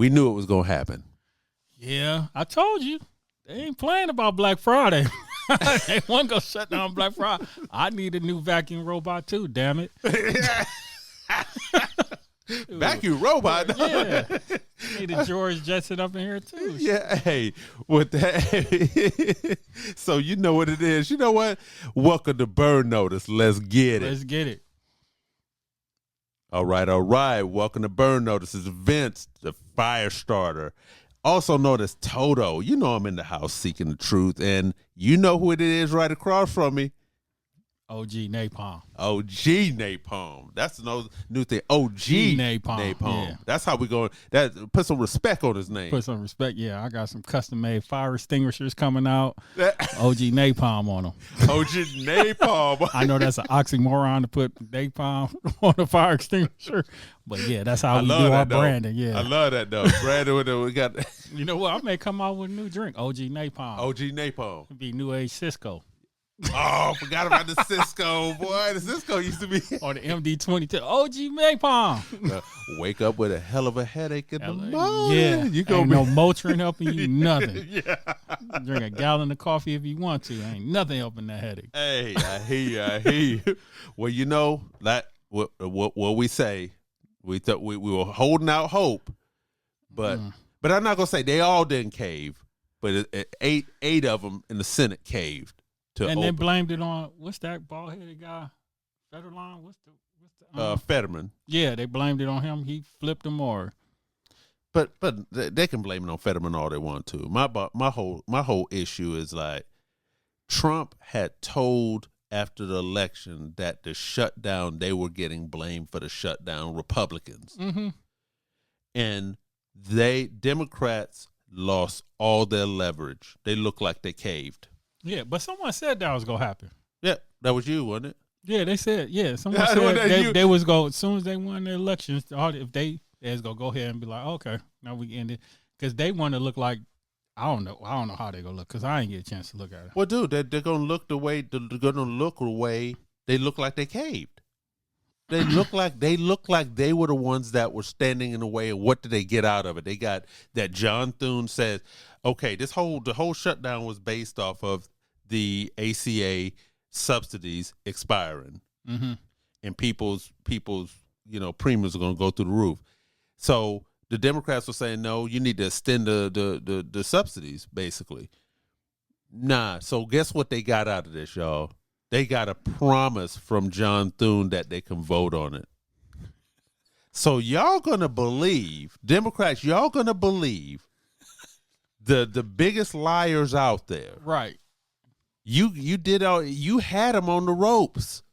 We knew it was gonna happen. Yeah, I told you. They ain't playing about Black Friday. They wasn't gonna shut down Black Friday. I need a new vacuum robot too, damn it. Vacuum robot. Yeah. Need a George Jetson up in here too. Yeah, hey, with that. So you know what it is. You know what? Welcome to Burn Notice. Let's get it. Let's get it. All right. Welcome to Burn Notice. It's Vince, the fire starter, also known as Toto. You know I'm in the house seeking the truth, and you know who it is right across from me. OG Napalm. OG Napalm. That's the new thing. OG Napalm. Yeah. That's how we go. That put some respect on his name. Put some respect. Yeah, I got some custom made fire extinguishers coming out. OG Napalm on them. OG Napalm. I know that's an oxymoron to put napalm on a fire extinguisher, but yeah, that's how we do our branding. Yeah, I love that though. Brandon, we got. You know what? I may come out with a new drink. OG Napalm. OG Napalm. It'd be New Age Cisco. Oh, forgot about the Cisco, boy. The Cisco used to be or the MD-22. OG Napalm. Wake up with a hell of a headache in the morning. Yeah, you ain't no Motrin helping you nothing. Yeah, drink a gallon of coffee if you want to. Ain't nothing helping that headache. Hey, I hear you. Well, you know that what we say. We thought we were holding out hope, but I'm not gonna say they all didn't cave, but eight of them in the Senate caved. And they blamed it on what's that bald headed guy, Federline? What's the Fetterman? Yeah, they blamed it on him. He flipped them, or but they can blame it on Fetterman all they want to. My whole issue is like Trump had told after the election that the shutdown, they were getting blamed for the shutdown, Republicans, and Democrats lost all their leverage. They looked like they caved. Yeah, but someone said that was gonna happen. Yeah, that was you, wasn't it? Yeah, they said. Yeah, someone said they was go as soon as they won the elections. If they was gonna go ahead and be like, okay, now we end it, because they want to look like I don't know how they gonna look, because I ain't get a chance to look at it. Well, dude, they're gonna look the way they look like they caved. They look like they were the ones that were standing in the way. And what did they get out of it? They got that John Thune says, okay, the whole shutdown was based off of the ACA subsidies expiring, and people's premiums are going to go through the roof. So the Democrats were saying, no, you need to extend the subsidies, basically. Nah. So guess what they got out of this, y'all? They got a promise from John Thune that they can vote on it. So y'all gonna believe, Democrats, y'all gonna believe the biggest liars out there. Right. You had them on the ropes.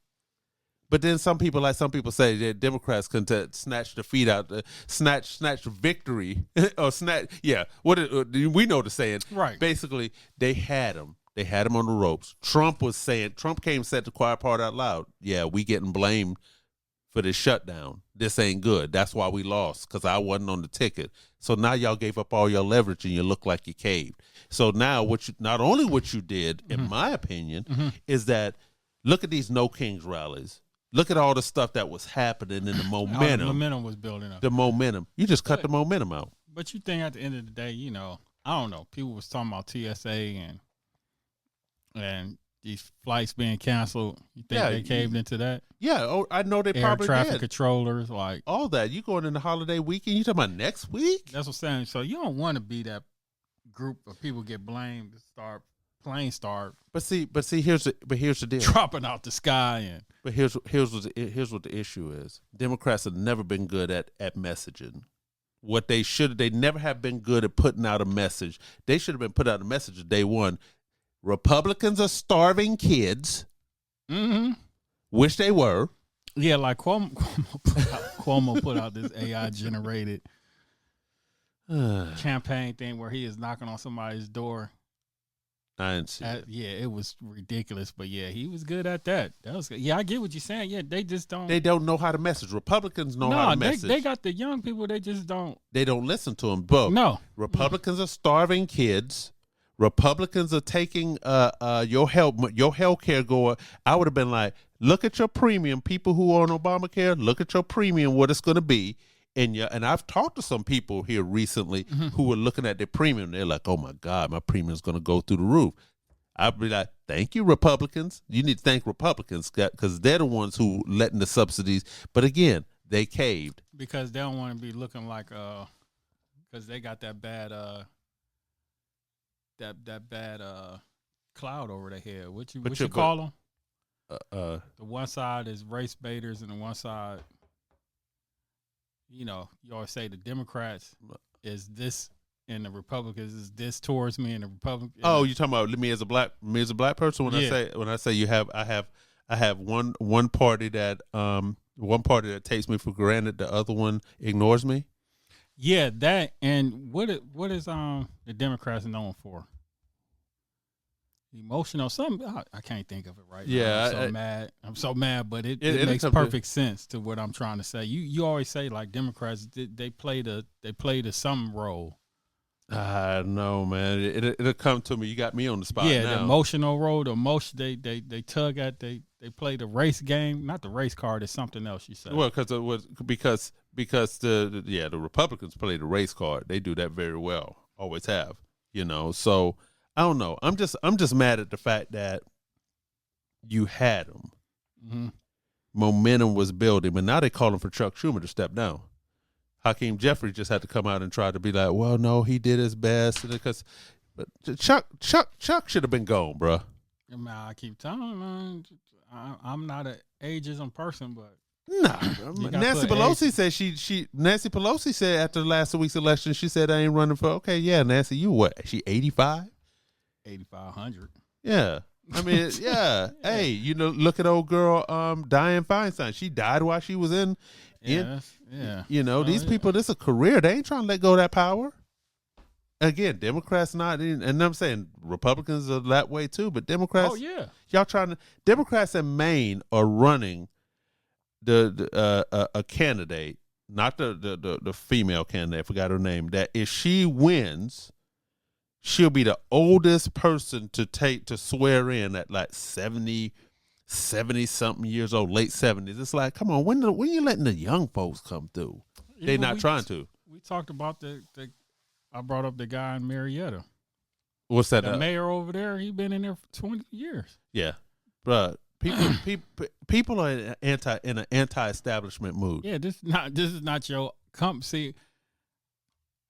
But then some people say that Democrats can snatch the feet out, snatch victory or snatch. Yeah, we know the saying. Right. Basically, they had them. They had him on the ropes. Trump came and said the quiet part out loud. Yeah, we getting blamed for this shutdown. This ain't good. That's why we lost, because I wasn't on the ticket. So now y'all gave up all your leverage and you look like you caved. So now not only what you did, in my opinion, is that look at these No Kings rallies. Look at all the stuff that was happening in the momentum. The momentum was building up. The momentum. You just cut the momentum out. But you think at the end of the day, I don't know. People was talking about TSA and these flights being canceled. You think they caved into that? Yeah, I know they probably did. Air traffic controllers, like all that. You going in the holiday weekend? You talking about next week? That's what I'm saying. So you don't want to be that group of people get blamed to plane start. But here's the deal. Dropping out the sky and. But here's what the issue is. Democrats have never been good at messaging. What they never have been good at putting out a message. They should have been put out a message day one. Republicans are starving kids. Wish they were. Yeah, like Cuomo put out this AI generated campaign thing where he is knocking on somebody's door. I didn't see it. Yeah, it was ridiculous, but yeah, he was good at that. That was good. Yeah, I get what you're saying. Yeah, they just don't. They don't know how to message. Republicans know how to message. They got the young people. They just don't. They don't listen to them. But no, Republicans are starving kids. Republicans are taking your health care going. I would have been like, look at your premium. People who are on Obamacare, look at your premium, what it's going to be. And I've talked to some people here recently who were looking at their premium. They're like, oh my God, my premium is going to go through the roof. I'd be like, thank you, Republicans. You need to thank Republicans because they're the ones who letting the subsidies. But again, they caved because they don't want to be looking like because they got that bad cloud over their head. What you call them? The one side is race baiters, and the one side, you always say the Democrats is this, and the Republicans is this towards me, and the Republicans. Oh, you talking about me as a black person? When I say I have one party that takes me for granted, the other one ignores me. Yeah, that and what is the Democrats known for? Emotional, something I can't think of it right now. I'm so mad, but it makes perfect sense to what I'm trying to say. You always say like Democrats they played a some role. I know, man. It'll come to me. You got me on the spot. Yeah, now. The emotional role, the emotion they tug at. They play the race game, not the race card. It's something else. You say. Well, because the Republicans play the race card. They do that very well. Always have. So. I don't know. I'm just mad at the fact that you had them. Mm-hmm. Momentum was building, but now they calling for Chuck Schumer to step down. Hakeem Jeffries just had to come out and try to be like, well, no, he did his best, but Chuck should have been gone, bro. I keep telling him, man, I'm not an ageism person, but nah. Nancy Pelosi said after last week's election, she said I ain't running for. Okay, yeah, Nancy, you what? She 85. 8,500. Yeah. I mean, yeah. Hey, look at old girl Dianne Feinstein. She died while she was in. These people, this is a career. They ain't trying to let go of that power. Again, Democrats not, and I'm saying Republicans are that way too, but Democrats, Democrats in Maine are running a candidate, not the female candidate, I forgot her name, that if she wins, she'll be the oldest person to swear in at like 70 something years old, late 70s. It's like, come on, when you letting the young folks come through? They're not trying to. We talked about I brought up the guy in Marietta. What's that? The mayor over there, he been in there for 20 years. Yeah. But people are in an anti-establishment mood. Yeah, this is not your company. See,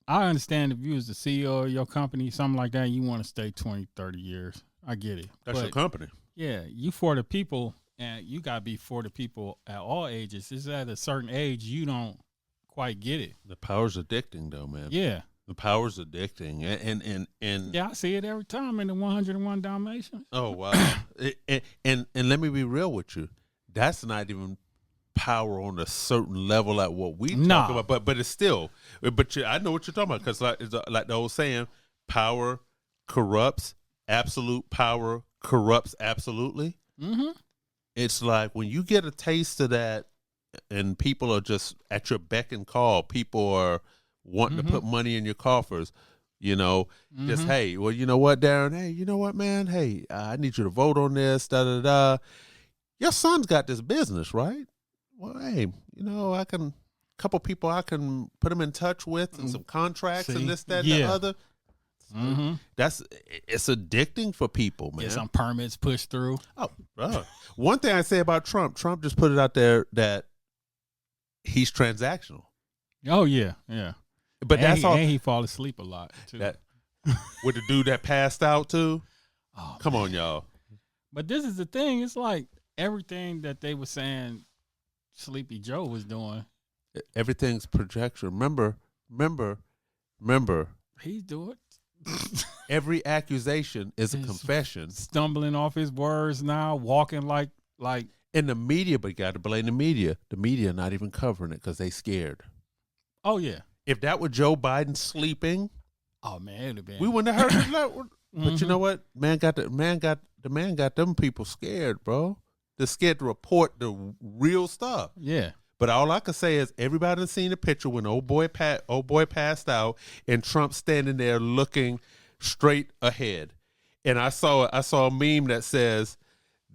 I understand if you was the CEO of your company, something like that, you want to stay 20, 30 years. I get it. That's your company. Yeah, you for the people, and you got to be for the people at all ages. It's at a certain age, you don't quite get it. The power's addicting, though, man. Yeah. The power's addicting. And yeah, I see it every time in the 101 Dalmatians. Oh, wow. and let me be real with you. That's not even power on a certain level like what we talk about, but it's still, I know what you're talking about, because like the old saying, power corrupts, absolute power corrupts absolutely. Mm-hmm. It's like when you get a taste of that and people are just at your beck and call, people are wanting to put money in your coffers, just, hey, well, you know what, Darren, hey, you know what, man, hey, I need you to vote on this, da-da-da. Your son's got this business, right? Well, hey, a couple people I can put them in touch with and some contracts and this, that, and the other. Mm-hmm. It's addicting for people, man. Get some permits pushed through. Oh, bro. One thing I say about Trump just put it out there that he's transactional. Oh, yeah, yeah. But and he fall asleep a lot, too. With the dude that passed out, too? Oh, come on, y'all. But this is the thing. It's like everything that they were saying Sleepy Joe was doing. Everything's projection. Remember. He's doing it. Every accusation is a confession. Stumbling off his words now, walking like. In the media, but you got to blame the media. The media not even covering it because they scared. Oh, yeah. If that were Joe Biden sleeping, oh man, it'd have been. We wouldn't have heard it. But you know what? The man got them people scared, bro. They're scared to report the real stuff. Yeah. But all I can say is everybody's seen the picture when old boy passed out and Trump standing there looking straight ahead. And I saw a meme that says,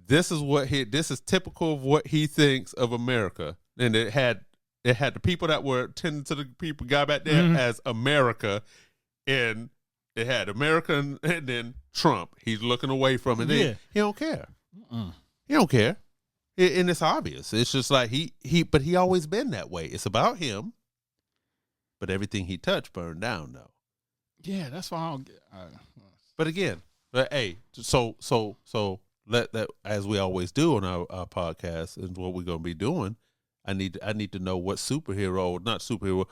this is typical of what he thinks of America. And it had it had the people that were tending to the people guy back there as America, and it had America and then Trump. He's looking away from it. Yeah. He don't care. He don't care. And it's obvious. It's just like but he always been that way. It's about him, but everything he touched burned down though. Yeah, that's why I don't get. But again, hey, so let that, as we always do on our podcast, and what we're gonna be doing. I need to know what superhero, not superhero,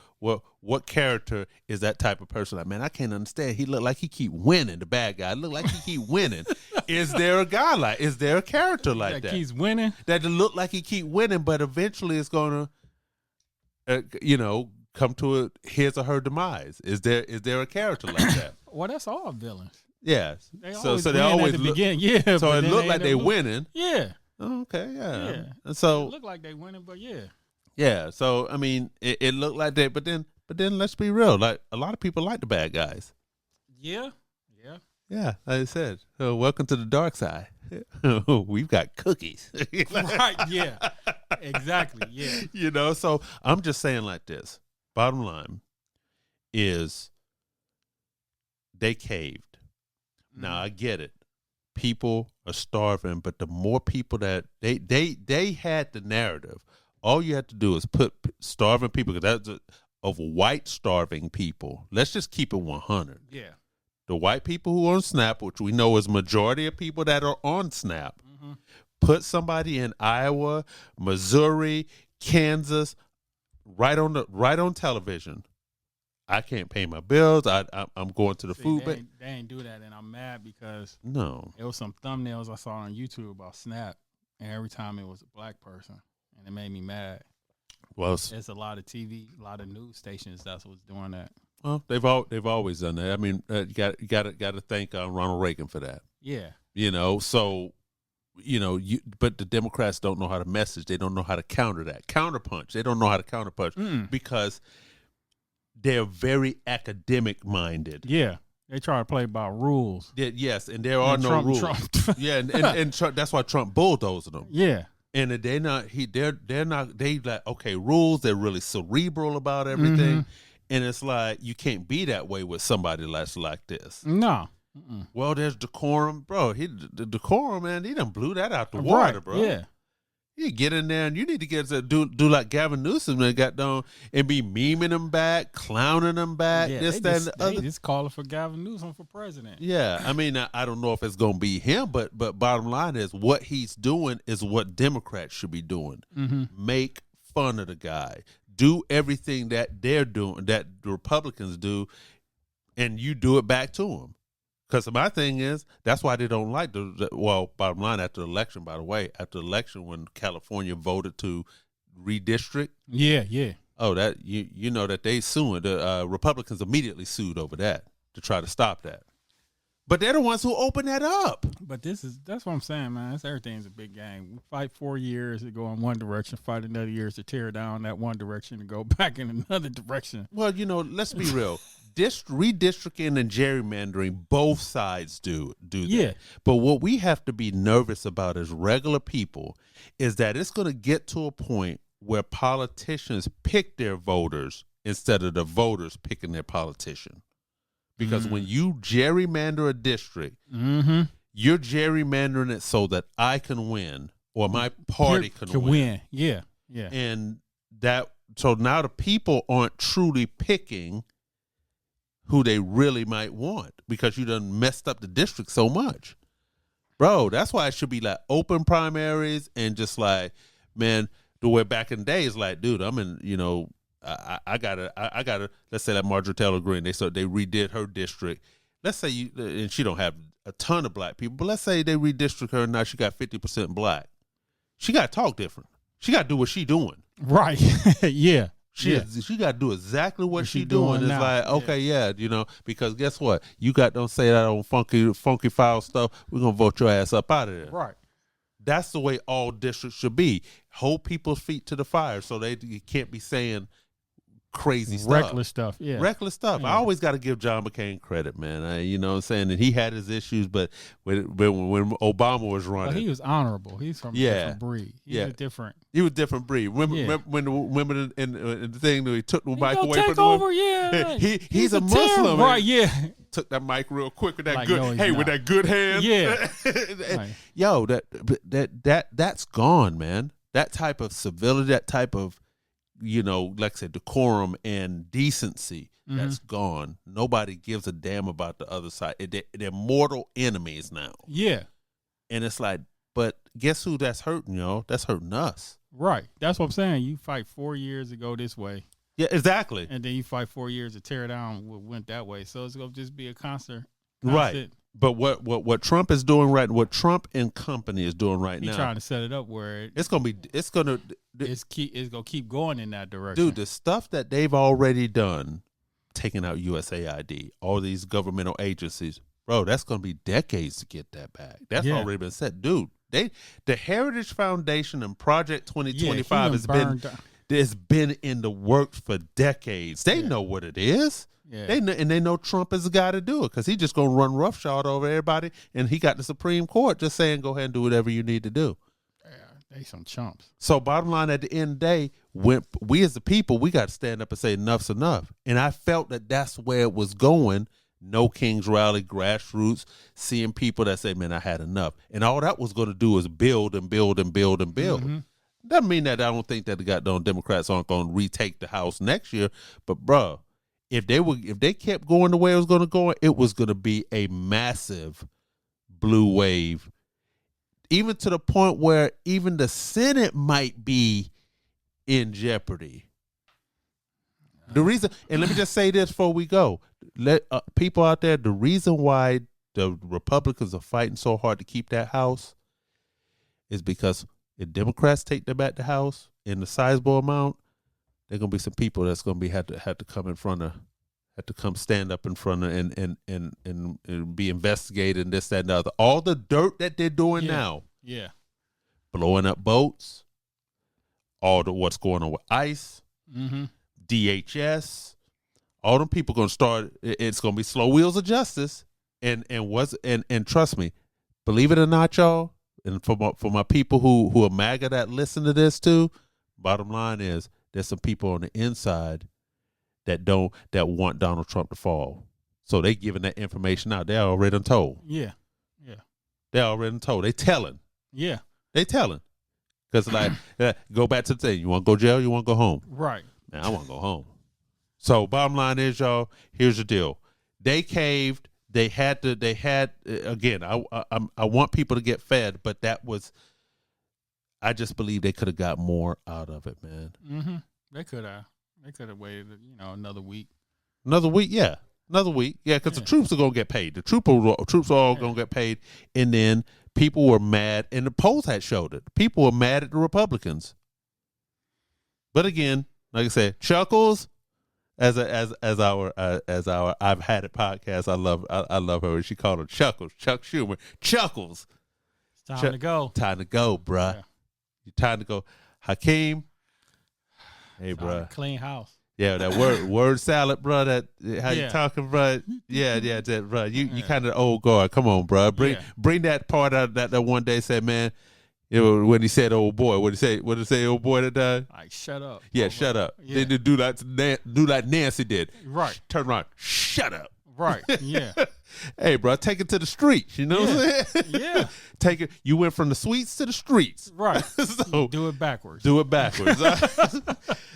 what character is that type of person? Like, man, I can't understand. He look like he keep winning. The bad guy look like he keep winning. Is there a guy like? Is there a character like that? He's winning. That look like he keep winning, but eventually it's gonna, come to his or her demise. Is there a character like that? Well, that's all villains. Yes. They so they always begin. Yeah. So it looked like they winning. Yeah. Okay, yeah. Yeah. And so it looked like they winning, but yeah. Yeah. So I mean, it looked like that, but then let's be real. Like a lot of people like the bad guys. Yeah. Yeah. Like I said, welcome to the dark side. We've got cookies. Right. Yeah. Exactly. Yeah. So I'm just saying like this. Bottom line is they caved. Now I get it. People are starving, but the more people that they had the narrative. All you have to do is put starving people, because that's of white starving people. Let's just keep it 100. Yeah. The white people who are on SNAP, which we know is majority of people that are on SNAP, put somebody in Iowa, Missouri, Kansas, right on television. I can't pay my bills. I'm going to the food bank. They ain't do that, and I'm mad because it was some thumbnails I saw on YouTube about SNAP, and every time it was a black person, and it made me mad. Well, there's a lot of TV, a lot of news stations that's what's doing that. Well, they've always done that. I mean, you got to thank Ronald Reagan for that. Yeah. So. But the Democrats don't know how to message. They don't know how to counterpunch. They don't know how to counterpunch because they're very academic minded. Yeah, they try to play by rules. Yes, and there are no rules. Yeah, and Trump, that's why Trump bulldozing them. Yeah, and they're not. They like, okay, rules. They're really cerebral about everything, and it's like you can't be that way with somebody that's like this. No. Well, there's decorum, bro. The decorum, man. He done blew that out the water, bro. Yeah. You get in there and you need to get to do like Gavin Newsom and got down and be memeing them back, clowning them back. Yeah, they just calling for Gavin Newsom for president. Yeah, I mean, I don't know if it's gonna be him, but bottom line is what he's doing is what Democrats should be doing. Make fun of the guy, do everything that they're doing, that the Republicans do, and you do it back to them. Because my thing is, that's why they don't like bottom line, after the election, by the way, after the election when California voted to redistrict. Yeah. Oh, that you know that they suing. The Republicans immediately sued over that to try to stop that. But they're the ones who opened that up. But that's what I'm saying, man. Everything's a big game. We fight 4 years to go in one direction, fight another years to tear down that one direction and go back in another direction. Well, let's be real. Redistricting and gerrymandering, both sides do that. Yeah. But what we have to be nervous about as regular people is that it's going to get to a point where politicians pick their voters instead of the voters picking their politician. Because when you gerrymander a district, you're gerrymandering it so that I can win or my party can win. Yeah. And so now the people aren't truly picking who they really might want because you done messed up the district so much. Bro, that's why it should be like open primaries and just like, man, the way back in the day is like, dude, I'm in, I gotta, let's say that Marjorie Taylor Greene, they redid her district. Let's say and she don't have a ton of black people, but let's say they redistrict her and now she got 50% black. She got to talk different. She got to do what she doing. Right. Yeah. She got to do exactly what she doing. It's now. Like, okay, yeah, because guess what? You don't say that on funky foul stuff. We're going to vote your ass up out of there. Right. That's the way all districts should be. Hold people's feet to the fire so they can't be saying crazy stuff. Reckless stuff, yeah. Reckless stuff. Yeah. I always got to give John McCain credit, man. You know what I'm saying? And he had his issues, but when Obama was running. But he was honorable. He's from a different breed. He was different. He was a different breed. Remember when the women in the thing, he took the mic away take from the over, woman? yeah. He's a Muslim. Right, yeah. Took that mic real quick with that like, good, no, with that good hand. Yeah. Yo, that's gone, man. That type of civility, that type of, like I said, decorum and decency, that's gone. Nobody gives a damn about the other side. They're mortal enemies now. Yeah. And it's like, but guess who that's hurting, y'all? That's hurting us. Right. That's what I'm saying. You fight 4 years to go this way. Yeah, exactly. And then you fight 4 years to tear down what went that way. So it's going to just be a constant. Right. But what Trump is doing right, what Trump and company is doing right now. He's trying to set it up where it's going to keep going in that direction. Dude, the stuff that they've already done, taking out USAID, all these governmental agencies, bro, that's going to be decades to get that back. That's already been set. Dude, the Heritage Foundation and Project 2025 has been in the works for decades. They know what it is. Yeah. They know Trump is the guy to do it because he's just going to run roughshod over everybody, and he got the Supreme Court just saying, go ahead and do whatever you need to do. Yeah, they some chumps. So bottom line, at the end of the day, when we as the people, we got to stand up and say enough's enough. And I felt that that's where it was going. No King's Rally, grassroots, seeing people that say, man, I had enough. And all that was going to do is build and build and build and build. Mm-hmm. Doesn't mean that I don't think that the goddamn Democrats aren't going to retake the House next year. But, bro, if they kept going the way it was going to go, it was going to be a massive blue wave, even to the point where even the Senate might be in jeopardy. The reason, and let me just say this before we go, let people out there, the reason why the Republicans are fighting so hard to keep that House is because if Democrats take them back the House in the sizable amount, there are gonna be some people that's gonna be have to come in front of, have to come stand up in front of and be investigated and this, that, and the other. All the dirt that they're doing now. Yeah. Blowing up boats, all the what's going on with ICE, DHS, all them people gonna start. It's gonna be slow wheels of justice, and trust me, believe it or not, y'all, and for my people who are MAGA that listen to this too. Bottom line is, there's some people on the inside that want Donald Trump to fall, so they giving that information out. They're already told. Yeah. They're already told. They telling. Yeah. They telling. Because go back to the thing. You want to go jail? You want to go home? Right. Man, I want to go home. So bottom line is, y'all, here's the deal. They caved. They had again, I want people to get fed, but I just believe they could have got more out of it, man. Mm-hmm. They could have waited, another week. Another week, yeah. Another week, yeah, because the troops are going to get paid. The troops are all going to get paid, and then people were mad, and the polls had showed it. People were mad at the Republicans. But again, like I said, Chuckles, as our I've Had It podcast. I love her. She called him Chuckles, Chuck Schumer, Chuckles. It's time to go. Time to go, bruh. Yeah. Time to go, Hakeem. Hey, bruh. Clean house. Yeah, that word salad, bro. That how you talking, bro? Yeah, that, bro. You kind of old guard. Come on, bro. Bring that part out that one day said, man. When he said old boy, what did he say old boy that died? Like, shut up. Yeah, shut up. Yeah. They do like Nancy did. Right. Turn around. Shut up. Right. Yeah. Hey, bro, take it to the streets. You know what I'm saying? Yeah. Take it. You went from the suites to the streets. Right. So do it backwards.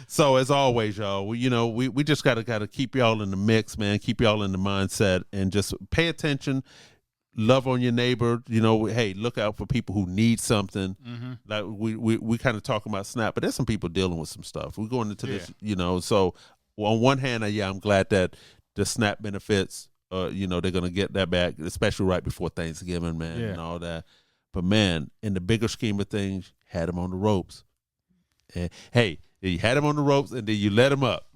So as always, y'all, we just gotta keep y'all in the mix, man. Keep y'all in the mindset, and just pay attention. Love on your neighbor. Hey, look out for people who need something. Mm-hmm. Like we kind of talking about SNAP, but there's some people dealing with some stuff. We're going into this, So on one hand, I'm glad that the SNAP benefits, they're gonna get that back, especially right before Thanksgiving, man, and all that. But man, in the bigger scheme of things, had them on the ropes. And hey, you had him on the ropes, and then you let him up.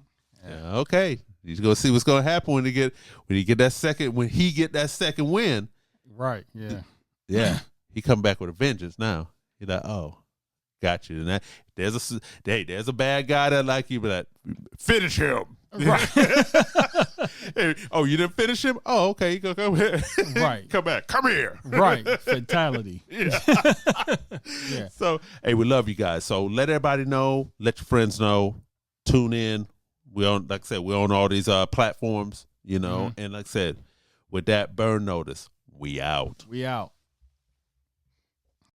Yeah. Okay, you're gonna see what's gonna happen when he get that second win. Right. Yeah. Yeah. He come back with a vengeance now. You're like, oh, Got you. And that, there's a bad guy that like you, but that finish him. Right. Hey, oh, you didn't finish him? Oh, okay. You go come here. Right. Come back. Come here. Right. Fatality. Yeah. Yeah. So, hey, we love you guys. So let everybody know. Let your friends know. Tune in. We on, like I said, we're on all these platforms, you know. And like I said, with that, Burn Notice, we out. We out.